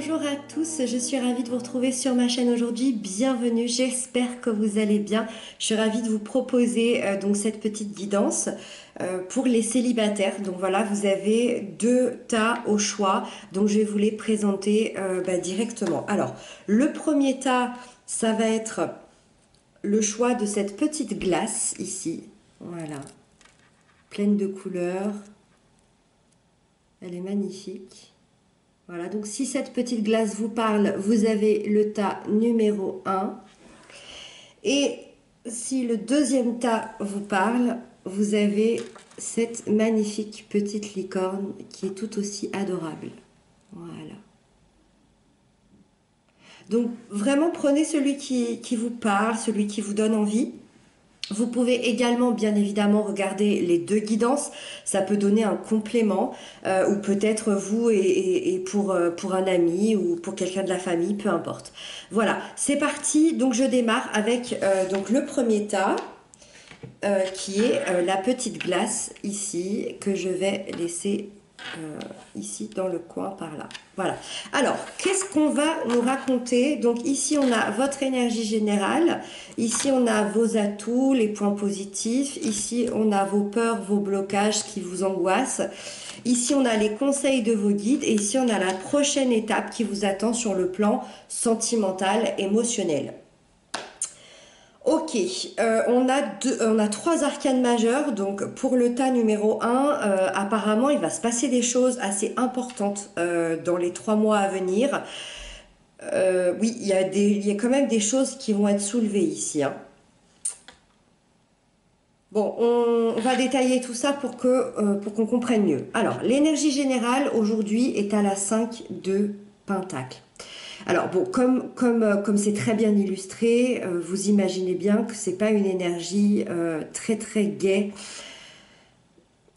Bonjour à tous, je suis ravie de vous retrouver sur ma chaîne aujourd'hui. Bienvenue, j'espère que vous allez bien. Je suis ravie de vous proposer donc cette petite guidance pour les célibataires. Donc voilà, vous avez deux tas au choix. Donc je vais vous les présenter directement. Alors, le premier tas, ça va être le choix de cette petite glace ici. Voilà, pleine de couleurs. Elle est magnifique. Voilà, donc si cette petite glace vous parle, vous avez le tas numéro 1. Et si le deuxième tas vous parle, vous avez cette magnifique petite licorne qui est tout aussi adorable. Voilà. Donc vraiment prenez celui qui vous parle, celui qui vous donne envie. Vous pouvez également, bien évidemment, regarder les deux guidances. Ça peut donner un complément, ou peut-être vous et pour un ami ou pour quelqu'un de la famille, peu importe. Voilà, c'est parti. Donc je démarre avec donc le premier tas, qui est la petite glace ici, que je vais laisser ici dans le coin par là. Voilà. Alors, qu'est-ce qu'on va nous raconter? Donc ici, on a votre énergie générale. Ici, on a vos atouts, les points positifs. Ici, on a vos peurs, vos blocages qui vous angoissent. Ici, on a les conseils de vos guides. Et ici, on a la prochaine étape qui vous attend sur le plan sentimental, émotionnel. Ok, on a trois arcanes majeures. Donc pour le tas numéro 1, apparemment il va se passer des choses assez importantes dans les 3 mois à venir. Oui, il y a quand même des choses qui vont être soulevées ici, hein. Bon, on va détailler tout ça pour qu'on comprenne mieux. Alors, l'énergie générale aujourd'hui est à la 5 de Pentacle. Alors bon, comme c'est très bien illustré, vous imaginez bien que c'est pas une énergie très très gaie.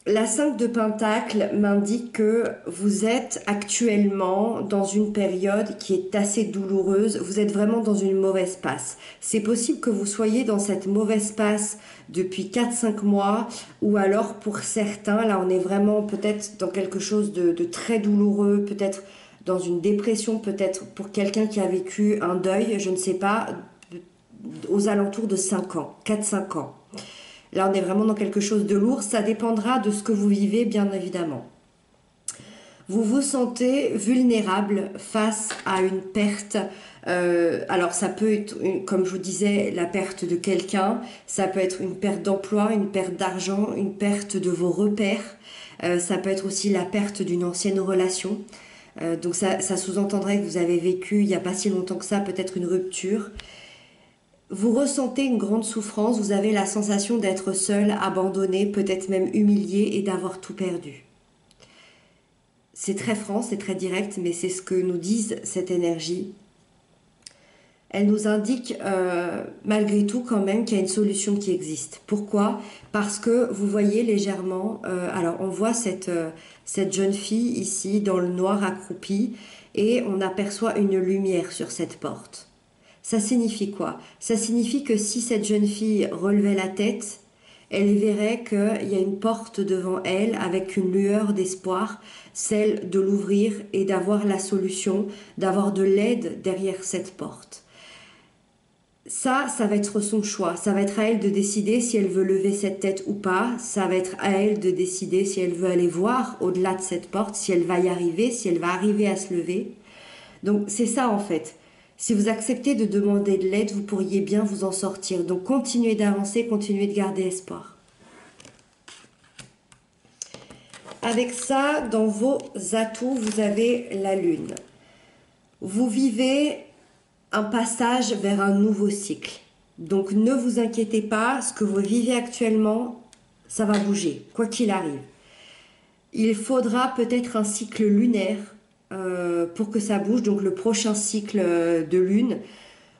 La 5 de Pentacle m'indique que vous êtes actuellement dans une période qui est assez douloureuse. Vous êtes vraiment dans une mauvaise passe. C'est possible que vous soyez dans cette mauvaise passe depuis 4-5 mois, ou alors pour certains, là on est vraiment peut-être dans quelque chose de très douloureux, peut-être dans une dépression, peut-être pour quelqu'un qui a vécu un deuil, je ne sais pas, aux alentours de 5 ans, 4-5 ans. Là, on est vraiment dans quelque chose de lourd. Ça dépendra de ce que vous vivez, bien évidemment. Vous vous sentez vulnérable face à une perte. Alors, ça peut être, comme je vous disais, la perte de quelqu'un. Ça peut être une perte d'emploi, une perte d'argent, une perte de vos repères. Ça peut être aussi la perte d'une ancienne relation. Donc ça sous-entendrait que vous avez vécu il n'y a pas si longtemps que ça, peut-être une rupture. Vous ressentez une grande souffrance, vous avez la sensation d'être seul, abandonné, peut-être même humilié et d'avoir tout perdu. C'est très franc, c'est très direct, mais c'est ce que nous disent cette énergie. Elle nous indique malgré tout quand même qu'il y a une solution qui existe. Pourquoi? Parce que vous voyez légèrement, alors on voit cette jeune fille ici dans le noir accroupie et on aperçoit une lumière sur cette porte. Ça signifie quoi? Ça signifie que si cette jeune fille relevait la tête, elle verrait qu'il y a une porte devant elle avec une lueur d'espoir, celle de l'ouvrir et d'avoir la solution, d'avoir de l'aide derrière cette porte. Ça va être son choix. Ça va être à elle de décider si elle veut lever cette tête ou pas. Ça va être à elle de décider si elle veut aller voir au-delà de cette porte, si elle va y arriver, si elle va arriver à se lever. Donc c'est ça en fait. Si vous acceptez de demander de l'aide, vous pourriez bien vous en sortir. Donc continuez d'avancer, continuez de garder espoir. Avec ça, dans vos atouts, vous avez la lune. Vous vivez un passage vers un nouveau cycle. Donc ne vous inquiétez pas, ce que vous vivez actuellement, ça va bouger, quoi qu'il arrive. Il faudra peut-être un cycle lunaire pour que ça bouge, donc le prochain cycle de lune.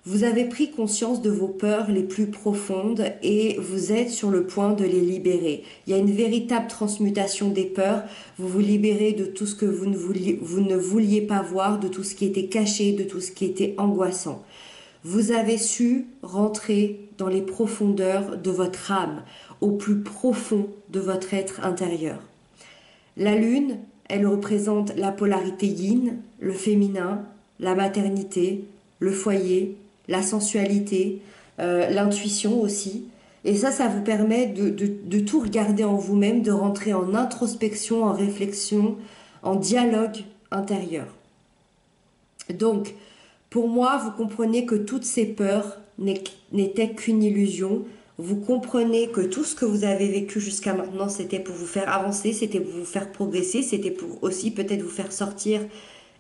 Vous avez pris conscience de vos peurs les plus profondes et vous êtes sur le point de les libérer. Il y a une véritable transmutation des peurs. Vous vous libérez de tout ce que vous ne vouliez pas voir, de tout ce qui était caché, de tout ce qui était angoissant. Vous avez su rentrer dans les profondeurs de votre âme, au plus profond de votre être intérieur. La lune, elle représente la polarité yin, le féminin, la maternité, le foyer, la sensualité, l'intuition aussi. Et ça vous permet de tout regarder en vous-même, de rentrer en introspection, en réflexion, en dialogue intérieur. Donc, pour moi, vous comprenez que toutes ces peurs n'étaient qu'une illusion. Vous comprenez que tout ce que vous avez vécu jusqu'à maintenant, c'était pour vous faire avancer, c'était pour vous faire progresser, c'était pour aussi peut-être vous faire sortir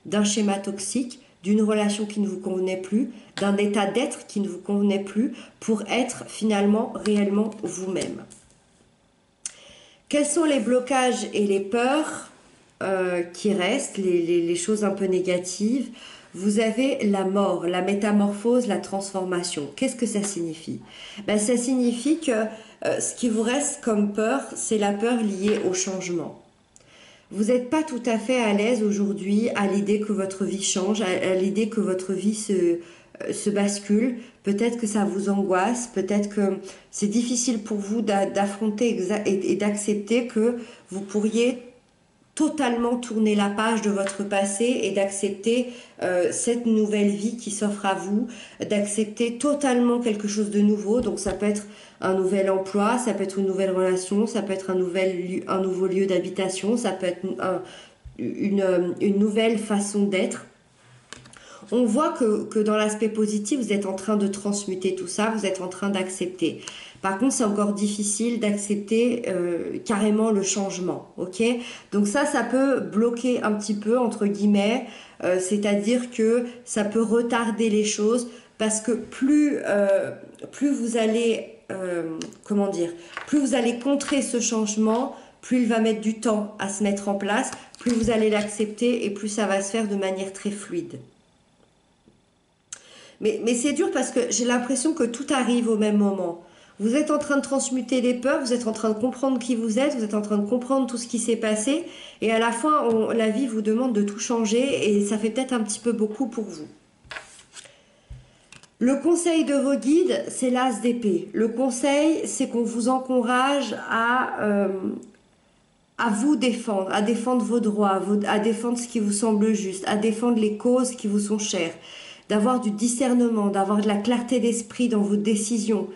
d'un schéma toxique, d'une relation qui ne vous convenait plus, d'un état d'être qui ne vous convenait plus, pour être finalement réellement vous-même. Quels sont les blocages et les peurs qui restent, les choses un peu négatives? Vous avez la mort, la métamorphose, la transformation. Qu'est-ce que ça signifie? Ben, ça signifie que ce qui vous reste comme peur, c'est la peur liée au changement. Vous n'êtes pas tout à fait à l'aise aujourd'hui à l'idée que votre vie change, à l'idée que votre vie se bascule. Peut-être que ça vous angoisse, peut-être que c'est difficile pour vous d'affronter et d'accepter que vous pourriez totalement tourner la page de votre passé et d'accepter cette nouvelle vie qui s'offre à vous, d'accepter totalement quelque chose de nouveau. Donc ça peut être un nouvel emploi, ça peut être une nouvelle relation, ça peut être un nouveau lieu d'habitation, ça peut être une nouvelle façon d'être. On voit que dans l'aspect positif, vous êtes en train de transmuter tout ça, vous êtes en train d'accepter. Par contre, c'est encore difficile d'accepter carrément le changement, ok? Donc ça peut bloquer un petit peu, entre guillemets, c'est-à-dire que ça peut retarder les choses parce que plus vous allez, plus vous allez contrer ce changement, plus il va mettre du temps à se mettre en place, plus vous allez l'accepter et plus ça va se faire de manière très fluide. Mais c'est dur parce que j'ai l'impression que tout arrive au même moment. Vous êtes en train de transmuter les peurs, vous êtes en train de comprendre qui vous êtes en train de comprendre tout ce qui s'est passé, et à la fin, la vie vous demande de tout changer, et ça fait peut-être un petit peu beaucoup pour vous. Le conseil de vos guides, c'est l'as d'épée. Le conseil, c'est qu'on vous encourage à vous défendre, à défendre vos droits, à défendre ce qui vous semble juste, à défendre les causes qui vous sont chères, d'avoir du discernement, d'avoir de la clarté d'esprit dans vos décisions.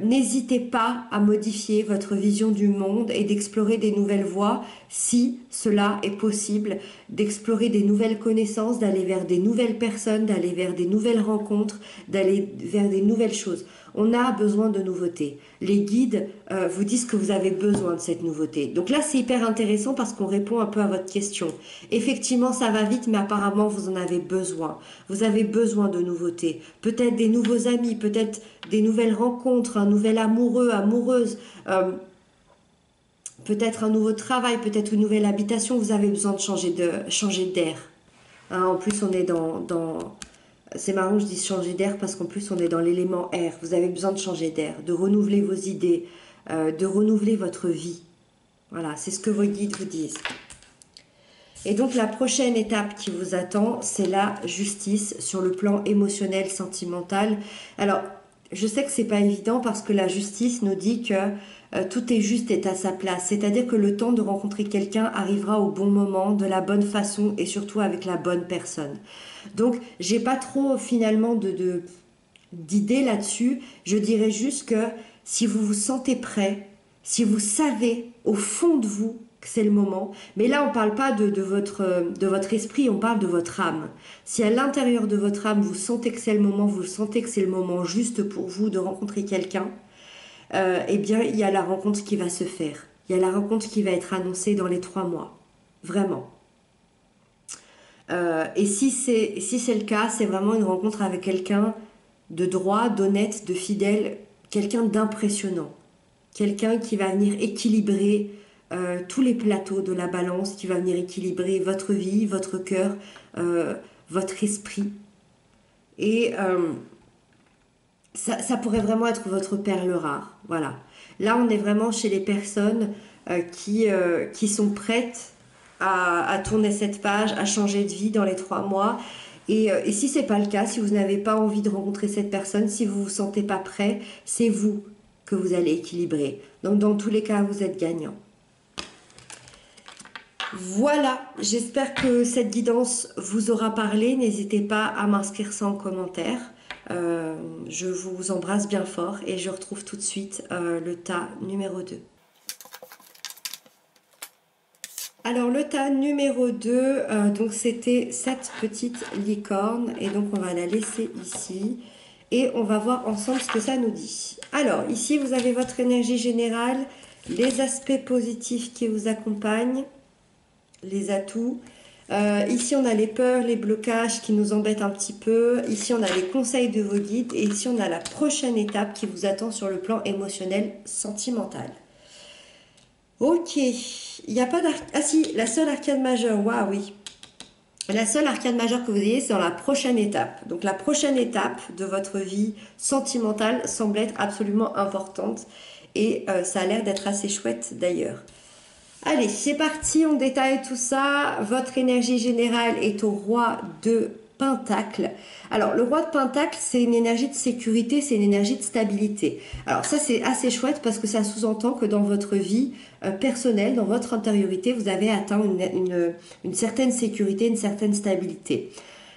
N'hésitez pas à modifier votre vision du monde et d'explorer des nouvelles voies si cela est possible, d'explorer des nouvelles connaissances, d'aller vers des nouvelles personnes, d'aller vers des nouvelles rencontres, d'aller vers des nouvelles choses. On a besoin de nouveautés. Les guides vous disent que vous avez besoin de cette nouveauté. Donc là, c'est hyper intéressant parce qu'on répond un peu à votre question. Effectivement, ça va vite, mais apparemment, vous en avez besoin. Vous avez besoin de nouveautés. Peut-être des nouveaux amis, peut-être des nouvelles rencontres, un nouvel amoureux, amoureuse, peut-être un nouveau travail, peut-être une nouvelle habitation. Vous avez besoin de changer d'air. Hein, en plus, on est dans c'est marrant, je dis changer d'air parce qu'en plus on est dans l'élément air. Vous avez besoin de changer d'air, de renouveler vos idées, de renouveler votre vie. Voilà, c'est ce que vos guides vous disent. Et donc la prochaine étape qui vous attend, c'est la justice sur le plan émotionnel, sentimental. Alors, je sais que c'est pas évident parce que la justice nous dit que tout est juste et à sa place. C'est-à-dire que le temps de rencontrer quelqu'un arrivera au bon moment, de la bonne façon et surtout avec la bonne personne. Donc, j'ai pas trop finalement d'idées là-dessus. Je dirais juste que si vous vous sentez prêt, si vous savez au fond de vous que c'est le moment, mais là on parle pas de votre esprit, on parle de votre âme. Si à l'intérieur de votre âme vous sentez que c'est le moment, vous sentez que c'est le moment juste pour vous de rencontrer quelqu'un, eh bien il y a la rencontre qui va se faire. Il y a la rencontre qui va être annoncée dans les 3 mois. Vraiment. Et si c'est le cas, c'est vraiment une rencontre avec quelqu'un de droit, d'honnête, de fidèle, quelqu'un d'impressionnant. Quelqu'un qui va venir équilibrer tous les plateaux de la balance, qui va venir équilibrer votre vie, votre cœur, votre esprit. Et ça pourrait vraiment être votre perle rare. Voilà. Là, on est vraiment chez les personnes qui sont prêtes à tourner cette page, à changer de vie dans les 3 mois. Et si ce n'est pas le cas, si vous n'avez pas envie de rencontrer cette personne, si vous ne vous sentez pas prêt, c'est vous que vous allez équilibrer. Donc dans tous les cas, vous êtes gagnant. Voilà, j'espère que cette guidance vous aura parlé. N'hésitez pas à m'inscrire ça en commentaire. Je vous embrasse bien fort et je retrouve tout de suite le tas numéro 2. Alors le tas numéro 2, donc c'était cette petite licorne et donc on va la laisser ici et on va voir ensemble ce que ça nous dit. Alors ici vous avez votre énergie générale, les aspects positifs qui vous accompagnent, les atouts. Ici on a les peurs, les blocages qui nous embêtent un petit peu. Ici on a les conseils de vos guides et ici on a la prochaine étape qui vous attend sur le plan émotionnel, sentimental. Ok, il n'y a pas d'arcade. Ah si, la seule arcade majeure, waouh, oui. La seule arcade majeure que vous ayez, c'est dans la prochaine étape. Donc la prochaine étape de votre vie sentimentale semble être absolument importante et ça a l'air d'être assez chouette d'ailleurs. Allez, c'est parti, on détaille tout ça. Votre énergie générale est au roi de Pentacle. Alors, le roi de Pentacle, c'est une énergie de sécurité, c'est une énergie de stabilité. Alors ça, c'est assez chouette parce que ça sous-entend que dans votre vie personnelle, dans votre intériorité, vous avez atteint une certaine sécurité, une certaine stabilité.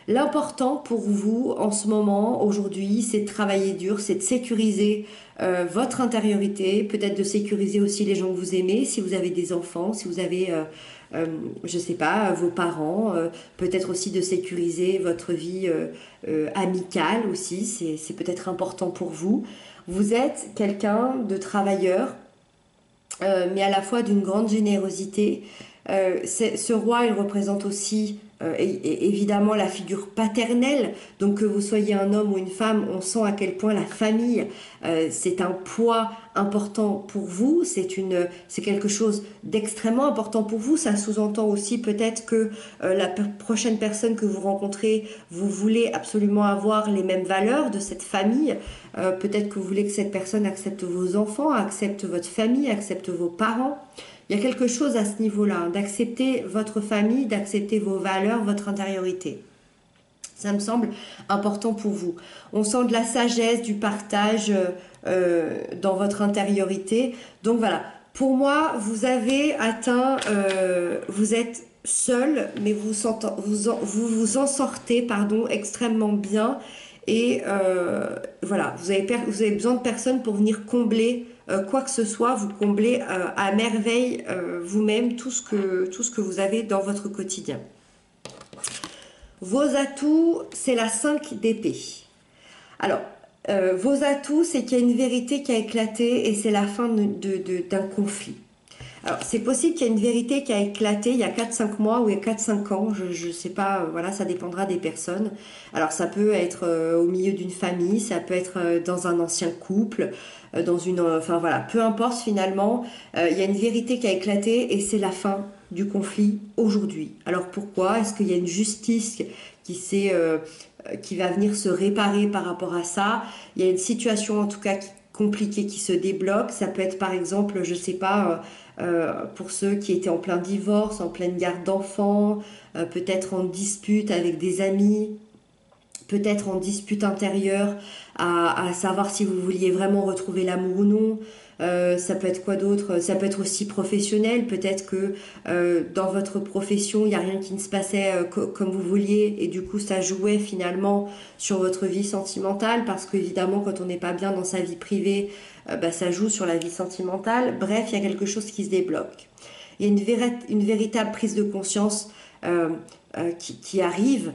L'important pour vous en ce moment, aujourd'hui, c'est de travailler dur, c'est de sécuriser votre intériorité, peut-être de sécuriser aussi les gens que vous aimez, si vous avez des enfants, si vous avez, je sais pas, vos parents, peut-être aussi de sécuriser votre vie amicale aussi, c'est peut-être important pour vous. Vous êtes quelqu'un de travailleur, mais à la fois d'une grande générosité. Ce roi, il représente aussi évidemment la figure paternelle, donc que vous soyez un homme ou une femme, on sent à quel point la famille, c'est un poids important pour vous, c'est quelque chose d'extrêmement important pour vous. Ça sous-entend aussi peut-être que la prochaine personne que vous rencontrez, vous voulez absolument avoir les mêmes valeurs de cette famille. Peut-être que vous voulez que cette personne accepte vos enfants, accepte votre famille, accepte vos parents. Il y a quelque chose à ce niveau-là, d'accepter votre famille, d'accepter vos valeurs, votre intériorité. Ça me semble important pour vous. On sent de la sagesse, du partage dans votre intériorité. Donc voilà, pour moi, vous avez atteint, vous êtes seul, mais vous en sortez extrêmement bien. Et voilà, vous avez besoin de personnes pour venir combler quoi que ce soit, vous comblez à merveille vous-même tout ce que vous avez dans votre quotidien. Vos atouts, c'est la 5 d'épée. Alors, vos atouts, c'est qu'il y a une vérité qui a éclaté et c'est la fin d'un conflit. Alors, c'est possible qu'il y ait une vérité qui a éclaté il y a 4-5 mois ou il y a 4-5 ans, je ne sais pas, voilà, ça dépendra des personnes. Alors, ça peut être au milieu d'une famille, ça peut être dans un ancien couple, enfin voilà, peu importe finalement, il y a une vérité qui a éclaté et c'est la fin du conflit aujourd'hui. Alors pourquoi? Est-ce qu'il y a une justice qui va venir se réparer par rapport à ça? Il y a une situation en tout cas compliquée qui se débloque. Ça peut être par exemple, je sais pas, pour ceux qui étaient en plein divorce, en pleine garde d'enfants, peut-être en dispute avec des amis, peut-être en dispute intérieure à savoir si vous vouliez vraiment retrouver l'amour ou non. Ça peut être quoi d'autre? Ça peut être aussi professionnel. Peut-être que dans votre profession, il n'y a rien qui ne se passait comme vous vouliez et du coup, ça jouait finalement sur votre vie sentimentale parce qu'évidemment, quand on n'est pas bien dans sa vie privée, ça joue sur la vie sentimentale. Bref, il y a quelque chose qui se débloque. Il y a une véritable prise de conscience qui arrive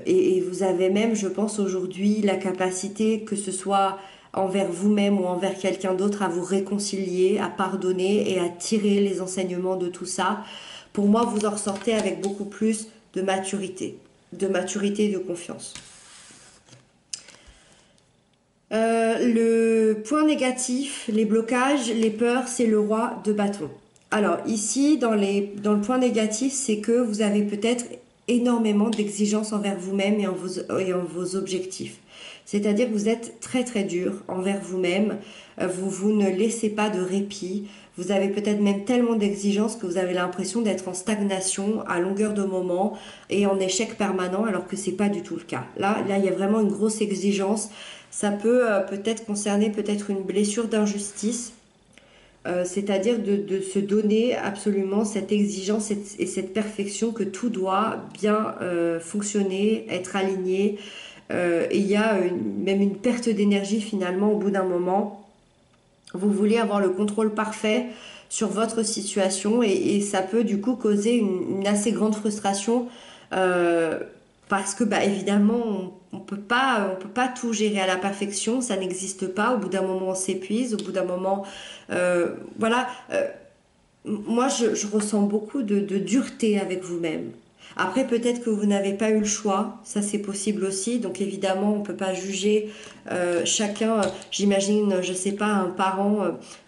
et vous avez même, je pense, aujourd'hui la capacité, que ce soit envers vous-même ou envers quelqu'un d'autre, à vous réconcilier, à pardonner et à tirer les enseignements de tout ça. Pour moi, vous en ressortez avec beaucoup plus de maturité et de confiance. Le point négatif, les blocages, les peurs, c'est le roi de bâton. Alors ici, dans le point négatif, c'est que vous avez peut-être énormément d'exigences envers vous-même et en vos objectifs. C'est-à-dire que vous êtes très très dur envers vous-même, vous ne laissez pas de répit, vous avez peut-être même tellement d'exigences que vous avez l'impression d'être en stagnation à longueur de moment et en échec permanent alors que c'est pas du tout le cas. Là, il y a vraiment une grosse exigence. Ça peut peut-être concerner peut-être une blessure d'injustice. c'est-à-dire de se donner absolument cette exigence et cette perfection que tout doit bien fonctionner, être aligné. Et il y a même une perte d'énergie finalement au bout d'un moment. Vous voulez avoir le contrôle parfait sur votre situation et ça peut du coup causer une assez grande frustration euh, parce que bah, évidemment on peut pas tout gérer à la perfection, ça n'existe pas. Au bout d'un moment on s'épuise, au bout d'un moment voilà. Moi je ressens beaucoup de dureté avec vous-même. Après, peut-être que vous n'avez pas eu le choix, ça c'est possible aussi. Donc évidemment, on ne peut pas juger chacun. J'imagine, je sais pas, un parent,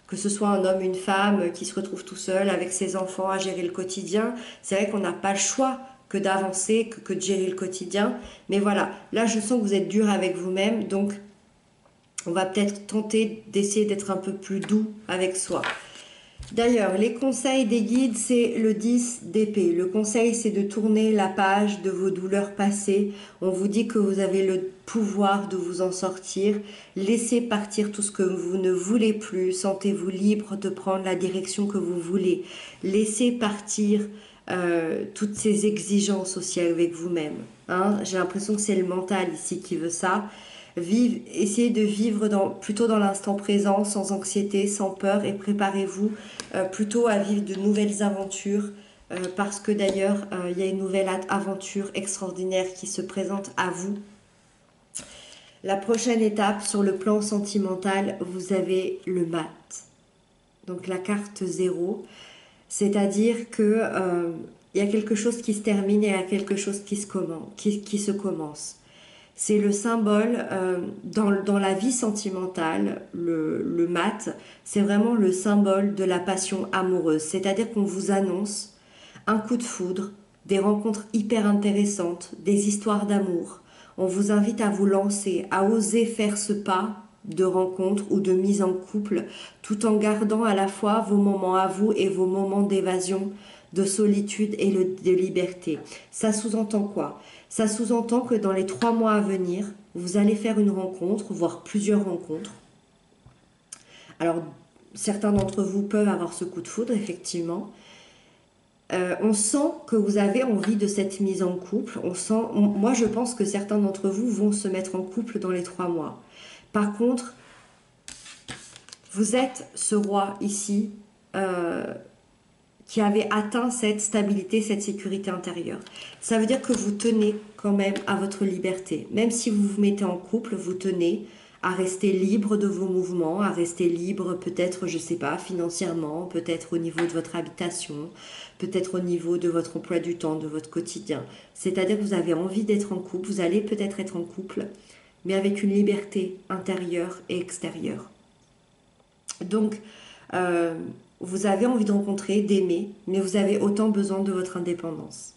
que ce soit un homme, une femme, qui se retrouve tout seul avec ses enfants à gérer le quotidien. C'est vrai qu'on n'a pas le choix que d'avancer, que de gérer le quotidien. Mais voilà, là je sens que vous êtes dur avec vous-même, donc on va peut-être tenter d'essayer d'être un peu plus doux avec soi. D'ailleurs, les conseils des guides, c'est le 10 d'épée. Le conseil, c'est de tourner la page de vos douleurs passées. On vous dit que vous avez le pouvoir de vous en sortir. Laissez partir tout ce que vous ne voulez plus. Sentez-vous libre de prendre la direction que vous voulez. Laissez partir toutes ces exigences aussi avec vous-même. Hein, j'ai l'impression que c'est le mental ici qui veut ça. Essayez de vivre plutôt dans l'instant présent, sans anxiété, sans peur, et préparez-vous plutôt à vivre de nouvelles aventures, parce que d'ailleurs, il y a une nouvelle aventure extraordinaire qui se présente à vous. La prochaine étape sur le plan sentimental, vous avez le mat, donc la carte 0, c'est-à-dire que il y a quelque chose qui se termine et il y a quelque chose qui se commence. C'est le symbole dans la vie sentimentale, le mat, c'est vraiment le symbole de la passion amoureuse. C'est-à-dire qu'on vous annonce un coup de foudre, des rencontres hyper intéressantes, des histoires d'amour. On vous invite à vous lancer, à oser faire ce pas de rencontre ou de mise en couple, tout en gardant à la fois vos moments à vous et vos moments d'évasion, de solitude et de liberté. Ça sous-entend quoi? Ça sous-entend que dans les 3 mois à venir, vous allez faire une rencontre, voire plusieurs rencontres. Alors, certains d'entre vous peuvent avoir ce coup de foudre, effectivement. On sent que vous avez envie de cette mise en couple. Moi, je pense que certains d'entre vous vont se mettre en couple dans les 3 mois. Par contre, vous êtes ce roi ici qui avait atteint cette stabilité, cette sécurité intérieure. Ça veut dire que vous tenez quand même à votre liberté. Même si vous vous mettez en couple, vous tenez à rester libre de vos mouvements, à rester libre peut-être, je ne sais pas, financièrement, peut-être au niveau de votre habitation, peut-être au niveau de votre emploi du temps, de votre quotidien. C'est-à-dire que vous avez envie d'être en couple, vous allez peut-être être en couple, mais avec une liberté intérieure et extérieure. Donc, vous avez envie de rencontrer, d'aimer, mais vous avez autant besoin de votre indépendance.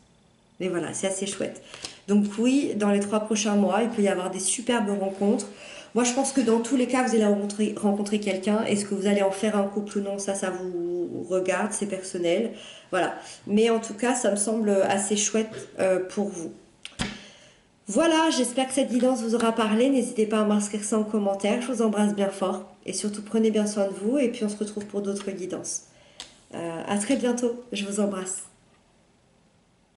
Mais voilà, c'est assez chouette. Donc oui, dans les 3 prochains mois, il peut y avoir des superbes rencontres. Moi, je pense que dans tous les cas, vous allez rencontrer quelqu'un. Est-ce que vous allez en faire un couple ou non? Ça vous regarde, c'est personnel. Voilà. Mais en tout cas, ça me semble assez chouette pour vous. Voilà, j'espère que cette guidance vous aura parlé. N'hésitez pas à m'inscrire ça en commentaire. Je vous embrasse bien fort. Et surtout, prenez bien soin de vous. Et puis, on se retrouve pour d'autres guidances. À très bientôt. Je vous embrasse.